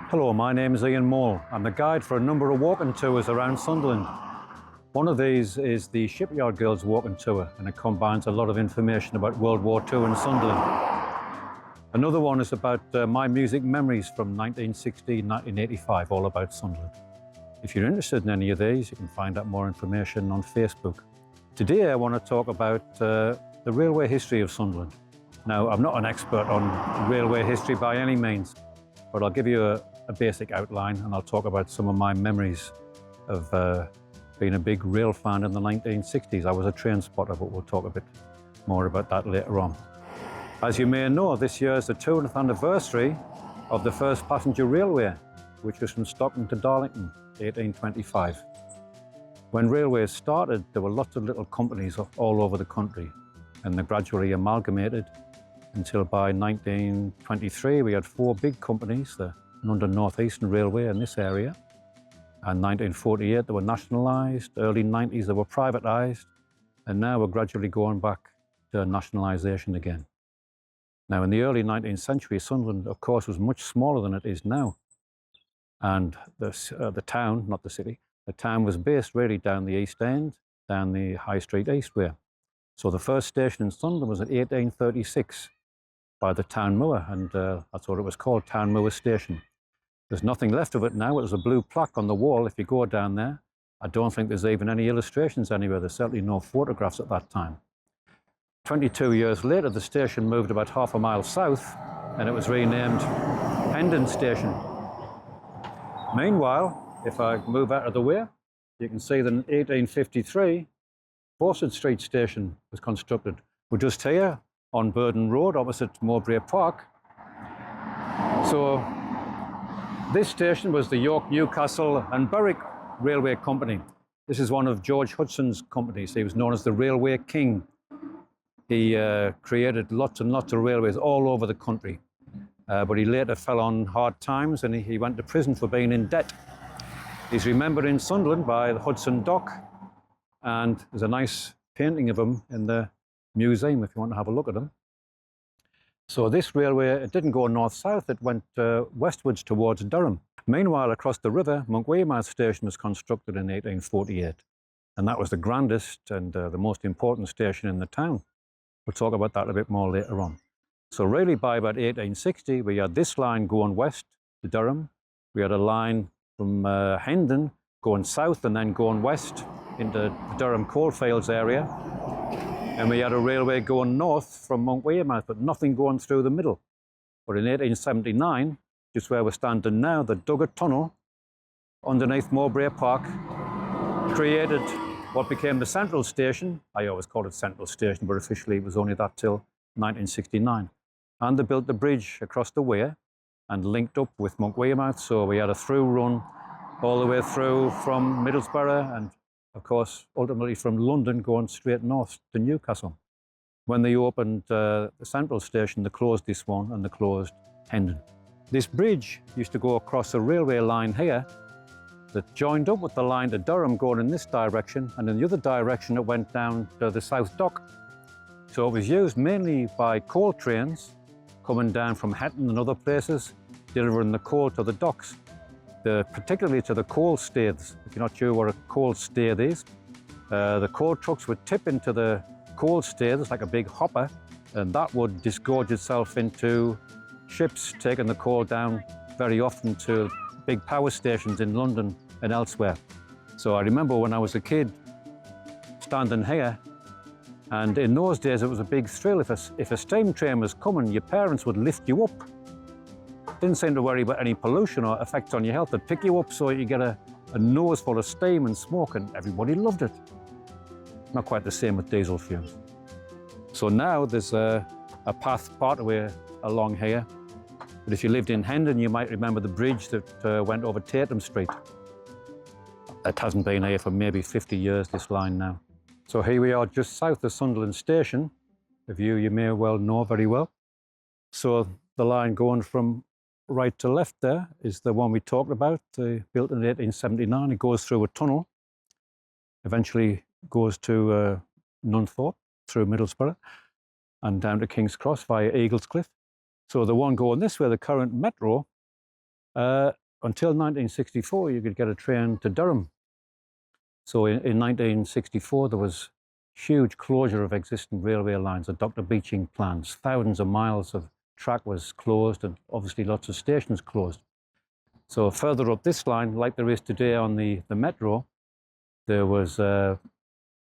Hello, my name is Ian Mole. I'm the guide for a number of walking tours around Sunderland. One of these is the Shipyard Girls walking tour, and it combines a lot of information about World War II in Sunderland. Another one is about my music memories from 1960, 1985, all about Sunderland. If you're interested in any of these, you can find out more information on Facebook. Today I want to talk about the railway history of Sunderland. Now, I'm not an expert on railway history by any means, but I'll give you a basic outline, and I'll talk about some of my memories of being a big rail fan in the 1960s. I was a train spotter, but we'll talk a bit more about that later on. As you may know, this year is the 200th anniversary of the first passenger railway, which was from Stockton to Darlington, 1825. When railways started, there were lots of little companies all over the country, and they gradually amalgamated until by 1923 we had 4 big companies, the London North Eastern Railway in this area. And 1948 they were nationalised, early 90s they were privatised, and now we're gradually going back to nationalisation again. Now, in the early 19th century, Sunderland, of course, was much smaller than it is now. And the town, not the city, the town was based really down the East End, down the High Street East way. So the first station in Sunderland was in 1836 by the Town Moor, and that's what it was called, Town Moor Station. There's nothing left of it now. It was a blue plaque on the wall if you go down there. I don't think there's even any illustrations anywhere. There's certainly no photographs at that time. 22 years later, the station moved about half a mile south, and it was renamed Hendon Station. Meanwhile, if I move out of the way, you can see that in 1853, Fawcett Street Station was constructed. We're just here on Burden Road, opposite Mowbray Park. So this station was the York, Newcastle and Berwick Railway Company. This is one of George Hudson's companies. He was known as the Railway King. He created lots and lots of railways all over the country. But he later fell on hard times, and he went to prison for being in debt. He's remembered in Sunderland by the Hudson Dock, and there's a nice painting of him in the museum if you want to have a look at him. So this railway, it didn't go north-south, it went westwards towards Durham. Meanwhile, across the river, Monkwearmouth Station was constructed in 1848, and that was the grandest and the most important station in the town. We'll talk about that a bit more later on. So really by about 1860, we had this line going west to Durham. We had a line from Hendon going south and then going west into the Durham coalfields area. And we had a railway going north from Monkwearmouth, but nothing going through the middle. But in 1879, just where we're standing now, they dug a tunnel underneath Mowbray Park, created what became the Central Station. I always called it Central Station, but officially it was only that till 1969. And they built the bridge across the weir and linked up with Monkwearmouth, so we had a through run all the way through from Middlesbrough and, of course, ultimately from London going straight north to Newcastle. When they opened the Central Station, they closed this one and they closed Hendon. This bridge used to go across a railway line here that joined up with the line to Durham going in this direction, and in the other direction it went down to the South Dock. So it was used mainly by coal trains coming down from Hetton and other places, delivering the coal to the docks. Particularly to the coal staiths. If you're not sure what a coal staith is, the coal trucks would tip into the coal staiths like a big hopper, and that would disgorge itself into ships taking the coal down very often to big power stations in London and elsewhere. So I remember when I was a kid standing here, and in those days it was a big thrill. If a steam train was coming, your parents would lift you up. Didn't seem to worry about any pollution or effects on your health. They'd pick you up so you get a nose full of steam and smoke, and everybody loved it. Not quite the same with diesel fumes. So now there's a path part way along here. But if you lived in Hendon, you might remember the bridge that went over Tatum Street. It hasn't been here for maybe 50 years, this line now. So here we are just south of Sunderland Station, a view you may well know very well. So the line going from right to left there is the one we talked about, built in 1879. It goes through a tunnel, eventually goes to Nunthorpe through Middlesbrough and down to King's Cross via Eagles Cliff. So the one going this way, the current metro, Until 1964, you could get a train to Durham. So in 1964, there was huge closure of existing railway lines at Dr. Beeching plants. Thousands of miles of track was closed, and obviously lots of stations closed. So further up this line, like there is today on the metro, there was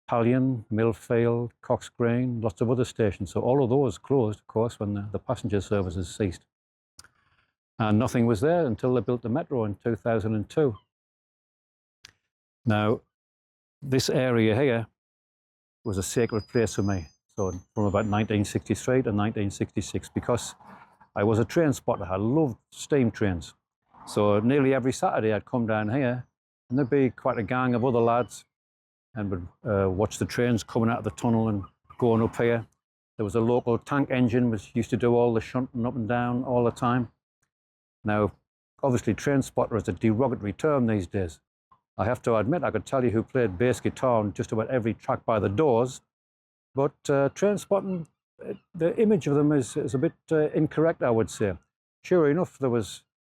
Pallion, Millfield, Cox Green, lots of other stations. So all of those closed, of course, when the passenger services ceased. And nothing was there until they built the metro in 2002. Now, this area here was a sacred place for me. So from about 1963 to 1966, because I was a train spotter. I loved steam trains. So nearly every Saturday I'd come down here, and there'd be quite a gang of other lads, and would watch the trains coming out of the tunnel and going up here. There was a local tank engine which used to do all the shunting up and down all the time. Now, obviously, train spotter is a derogatory term these days. I have to admit, I could tell you who played bass guitar on just about every track by the Doors, but train spotting, the image of them is a bit incorrect, I would say. Sure enough,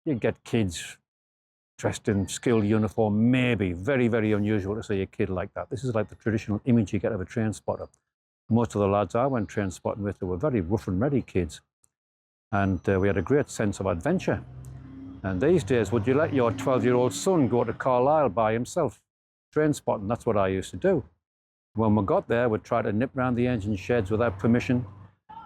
you'd get kids dressed in skilled uniform, maybe. Very, very unusual to see a kid like that. This is like the traditional image you get of a train spotter. Most of the lads I went train spotting with, they were very rough and ready kids. And we had a great sense of adventure. And these days, would you let your 12-year-old son go to Carlisle by himself? Train spotting, that's what I used to do. When we got there, we'd try to nip round the engine sheds without permission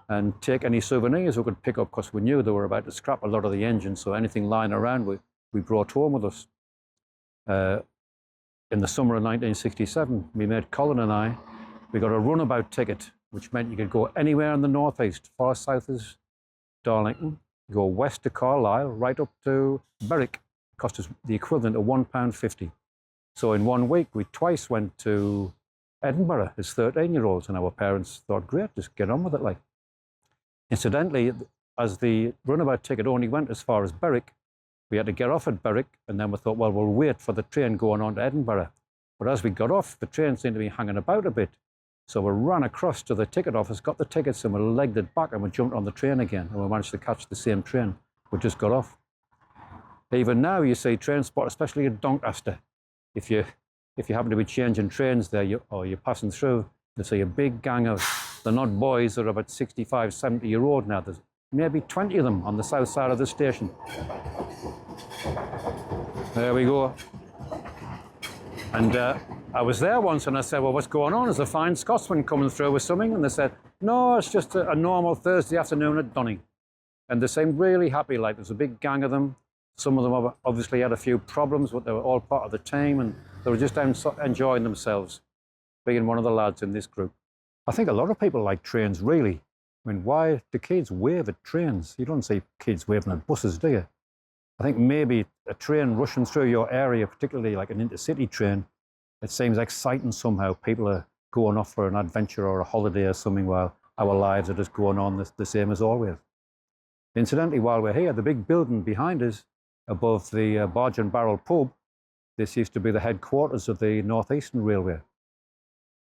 and take any souvenirs we could pick up, because we knew they were about to scrap a lot of the engines, so anything lying around we brought home with us. In the summer of 1967, my mate Colin and I, we got a runabout ticket, which meant you could go anywhere in the northeast, far south as Darlington, go west to Carlisle, right up to Berwick. It cost us the equivalent of £1.50. So in 1 week, we twice went to Edinburgh as 13-year-olds, and our parents thought, great, just get on with it. Like, incidentally, as the runabout ticket only went as far as Berwick, we had to get off at Berwick, and then we thought, well, we'll wait for the train going on to Edinburgh. But as we got off, the train seemed to be hanging about a bit. So we ran across to the ticket office, got the tickets, and we legged it back, and we jumped on the train again, and we managed to catch the same train. We just got off. Even now, you see train spot, especially at Doncaster. If you happen to be changing trains there, or you're passing through, you'll see a big gang of, they're not boys, they're about 65, 70-year-old now. There's maybe 20 of them on the south side of the station. There we go. And I was there once, and I said, well, what's going on? Is a fine Scotsman coming through with something? And they said, no, it's just a normal Thursday afternoon at Dunning. And they seemed really happy, like there's a big gang of them. Some of them obviously had a few problems, but they were all part of the team, and they were just enjoying themselves, being one of the lads in this group. I think a lot of people like trains, really. I mean, why do kids wave at trains? You don't see kids waving at buses, do you? I think maybe a train rushing through your area, particularly like an intercity train, it seems exciting somehow. People are going off for an adventure or a holiday or something, while our lives are just going on the same as always. Incidentally, while we're here, the big building behind us, above the Barge and Barrel pub, this used to be the headquarters of the North Eastern Railway,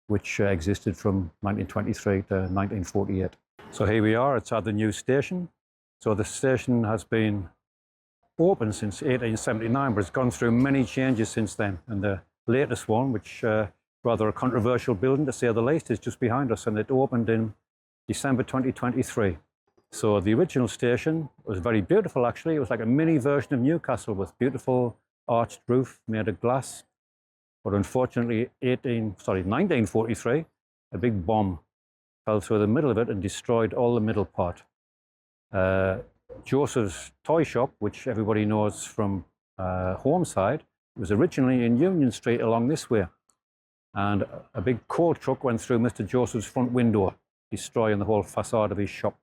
which existed from 1923 to 1948. So here we are, it's at the new station. So the station has been open since 1879, but it's gone through many changes since then. And the latest one, which rather a controversial building to say the least, is just behind us, and it opened in December 2023. So the original station was very beautiful, actually. It was like a mini version of Newcastle with beautiful arched roof made of glass. But unfortunately, 1943, a big bomb fell through the middle of it and destroyed all the middle part. Joseph's toy shop, which everybody knows from Homeside, was originally in Union Street along this way. And a big coal truck went through Mr. Joseph's front window, destroying the whole facade of his shop.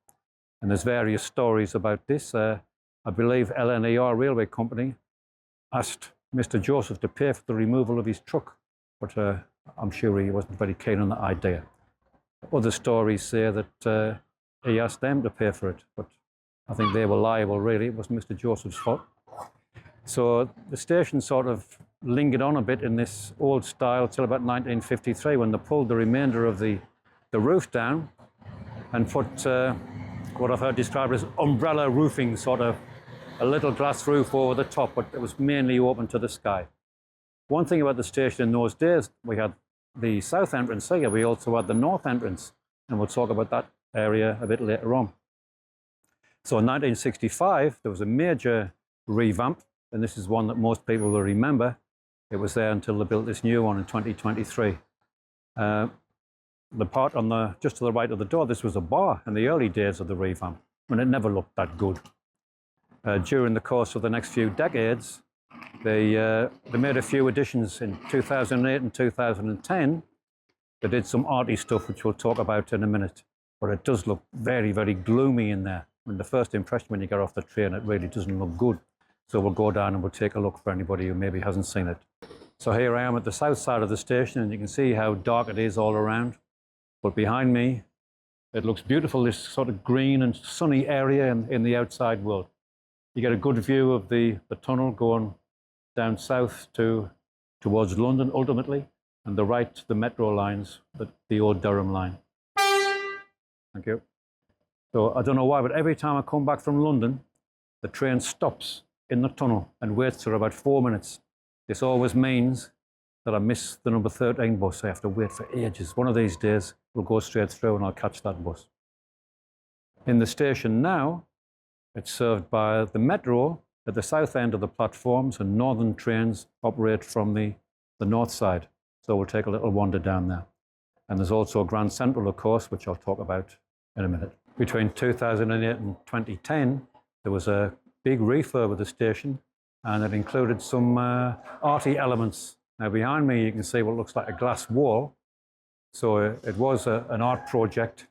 And there's various stories about this. I believe LNER Railway Company asked Mr. Joseph to pay for the removal of his truck, but I'm sure he wasn't very keen on the idea. Other stories say that he asked them to pay for it, but I think they were liable, really. It wasn't Mr. Joseph's fault. So the station sort of lingered on a bit in this old style till about 1953, when they pulled the remainder of the roof down and put what I've heard described as umbrella roofing sort of a little glass roof over the top, but it was mainly open to the sky. One thing about the station in those days, we had the south entrance here, we also had the north entrance, and we'll talk about that area a bit later on. So in 1965, there was a major revamp, and this is one that most people will remember. It was there until they built this new one in 2023. The part on just to the right of the door, this was a bar in the early days of the revamp, and it never looked that good. During the course of the next few decades, they made a few additions in 2008 and 2010. They did some arty stuff, which we'll talk about in a minute. But it does look very, very gloomy in there. And the first impression when you get off the train, it really doesn't look good. So we'll go down and we'll take a look for anybody who maybe hasn't seen it. So here I am at the south side of the station, and you can see how dark it is all around. But behind me, it looks beautiful, this sort of green and sunny area in the outside world. You get a good view of the tunnel going down south towards London ultimately, and the right, the metro lines, the old Durham line. Thank you. So I don't know why, but every time I come back from London, the train stops in the tunnel and waits for about 4 minutes. This always means that I miss the number 13 bus. I have to wait for ages. One of these days, we'll go straight through and I'll catch that bus. In the station now, it's served by the metro at the south end of the platforms, and northern trains operate from the north side. So we'll take a little wander down there. And there's also Grand Central, of course, which I'll talk about in a minute. Between 2008 and 2010, there was a big refurb of the station, and it included some arty elements. Now behind me, you can see what looks like a glass wall. So it was an art project.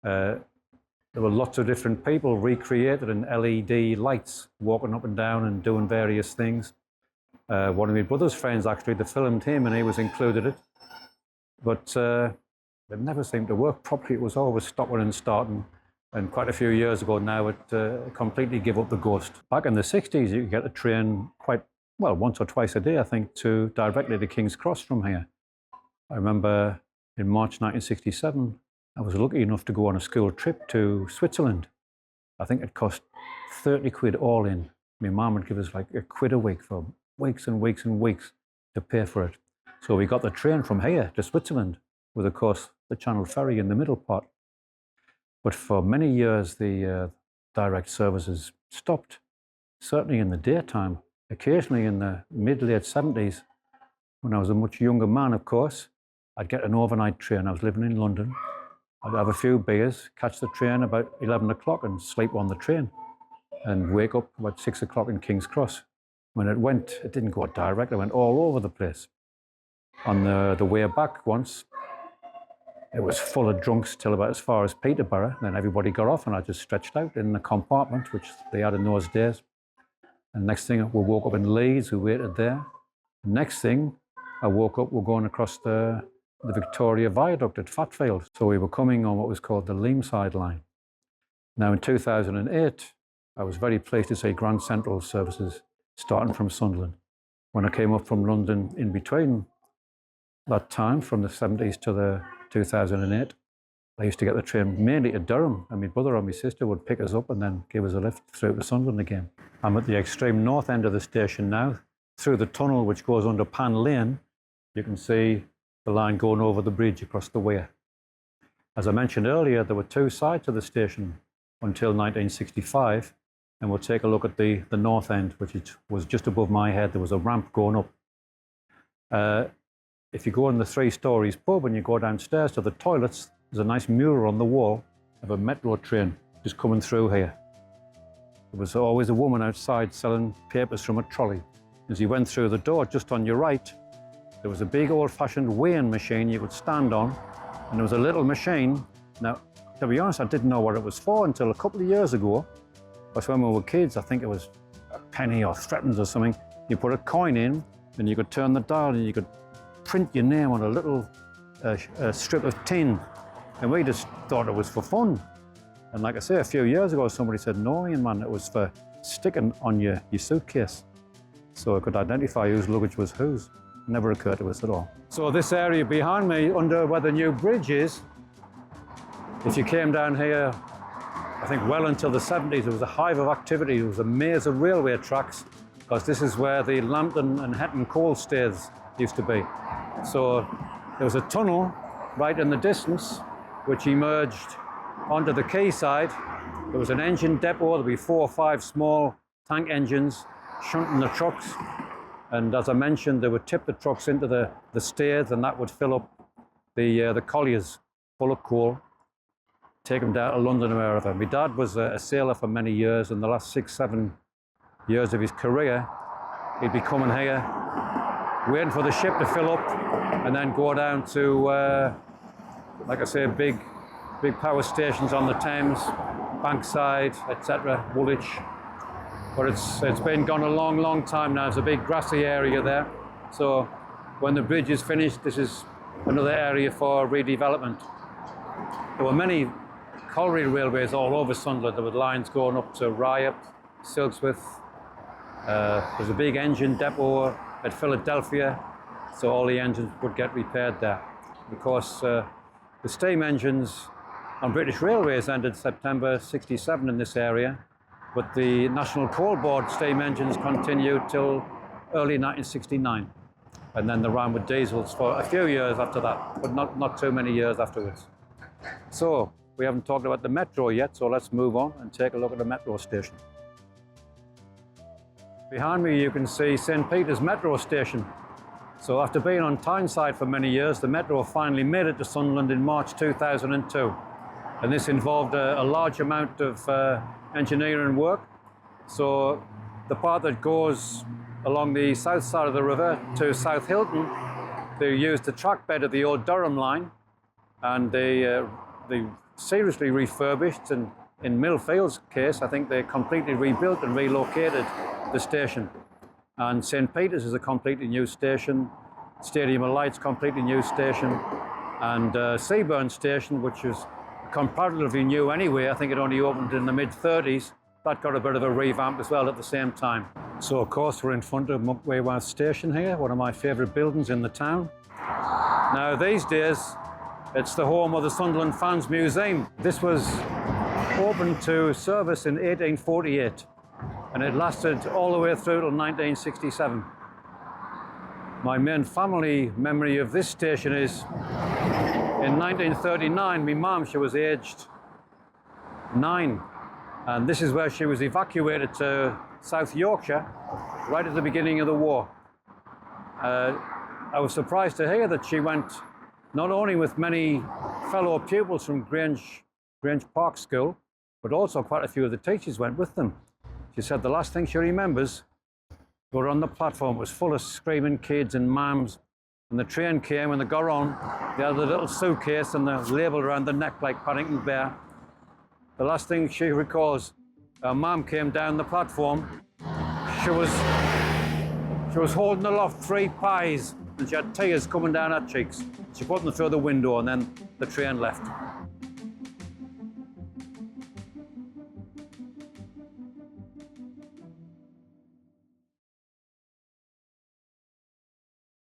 There were lots of different people recreated in LED lights, walking up and down and doing various things. One of my brother's friends actually, they filmed him and he was included it. But it never seemed to work properly. It was always stopping and starting. And quite a few years ago now, it completely gave up the ghost. Back in the 60s, you could get a train quite, well, once or twice a day, I think, directly to King's Cross from here. I remember in March 1967, I was lucky enough to go on a school trip to Switzerland. I think it cost 30 quid all in. My mum would give us like a quid a week for weeks and weeks and weeks to pay for it. So we got the train from here to Switzerland with, of course, the Channel Ferry in the middle part. But for many years, the direct services stopped, certainly in the daytime. Occasionally in the mid-late 70s, when I was a much younger man, of course, I'd get an overnight train. I was living in London. I'd have a few beers, catch the train about 11 o'clock and sleep on the train and wake up about 6 o'clock in King's Cross. When it went, it didn't go direct, it went all over the place. On the way back once, it was full of drunks till about as far as Peterborough. Then everybody got off and I just stretched out in the compartment, which they had in those days. And next thing, we woke up in Leeds, we waited there. Next thing, I woke up, we're going across the Victoria Viaduct at Fatfield. So we were coming on what was called the Leamside line. Now in 2008, I was very pleased to see Grand Central services starting from Sunderland. When I came up from London in between that time, from the 70s to the 2008, I used to get the train mainly to Durham, and my brother or my sister would pick us up and then give us a lift through to Sunderland again. I'm at the extreme north end of the station now. Through the tunnel which goes under Pan Lane, you can see the line going over the bridge across the weir. As I mentioned earlier, there were two sides to the station until 1965, and we'll take a look at the north end, which was just above my head. There was a ramp going up. If you go in the 3 stories pub and you go downstairs to the toilets, there's a nice mural on the wall of a metro train just coming through here. There was always a woman outside selling papers from a trolley. As you went through the door, just on your right, there was a big old-fashioned weighing machine you could stand on, and there was a little machine. Now, to be honest, I didn't know what it was for until a couple of years ago. Because when we were kids, I think it was a penny or threepence or something. You put a coin in, and you could turn the dial, and you could print your name on a little strip of tin. And we just thought it was for fun. And like I say, a few years ago, somebody said, no, Ian, man, it was for sticking on your suitcase. So I could identify whose luggage was whose. Never occurred to us at all. So this area behind me, under where the new bridge is, if you came down here I think well until the 70s, there was a hive of activity. There was a maze of railway tracks, because this is where the Lambton and Hetton coal staiths used to be. So there was a tunnel right in the distance, which emerged onto the quayside. There was an engine depot. There'd be 4 or 5 small tank engines shunting the trucks. And as I mentioned, they would tip the trucks into the staith, and that would fill up the colliers full of coal, take them down to London or wherever. My dad was a sailor for many years. In the last 6, 7 years of his career, he'd be coming here, waiting for the ship to fill up, and then go down to, like I say, big power stations on the Thames, Bankside, etc., Woolwich. But it's been gone a long, long time now. There's a big grassy area there. So when the bridge is finished, this is another area for redevelopment. There were many colliery railways all over Sunderland. There were lines going up to Ryhope, Silksworth. There's a big engine depot at Philadelphia, so all the engines would get repaired there. Of course, the steam engines on British Railways ended September '67 in this area, but the National Coal Board steam engines continued till early 1969. And then they ran with diesels for a few years after that, but not too many years afterwards. So we haven't talked about the metro yet, so let's move on and take a look at the metro station. Behind me you can see St. Peter's metro station. So after being on Tyneside for many years, the metro finally made it to Sunderland in March 2002. And this involved a large amount of engineering work. So the part that goes along the south side of the river to South Hilton, they used the track bed of the old Durham line, and they seriously refurbished, and in Millfield's case, I think they completely rebuilt and relocated the station. And St. Peter's is a completely new station, Stadium of Lights, completely new station, and Seaburn Station, which is comparatively new anyway, I think it only opened in the mid-30s, that got a bit of a revamp as well at the same time. So of course we're in front of Muckway House Station here, one of my favourite buildings in the town. Now these days it's the home of the Sunderland Fans Museum. This was opened to service in 1848 and it lasted all the way through till 1967. My main family memory of this station is in 1939, my mum, she was aged 9. And this is where she was evacuated to South Yorkshire right at the beginning of the war. I was surprised to hear that she went not only with many fellow pupils from Grange Park School, but also quite a few of the teachers went with them. She said the last thing she remembers, they were on the platform, it was full of screaming kids and mums. And the train came and they got on, they had a little suitcase and the label around the neck like Paddington Bear. The last thing she recalls, her mum came down the platform. She was holding aloft 3 pies and she had tears coming down her cheeks. She put them through the window and then the train left.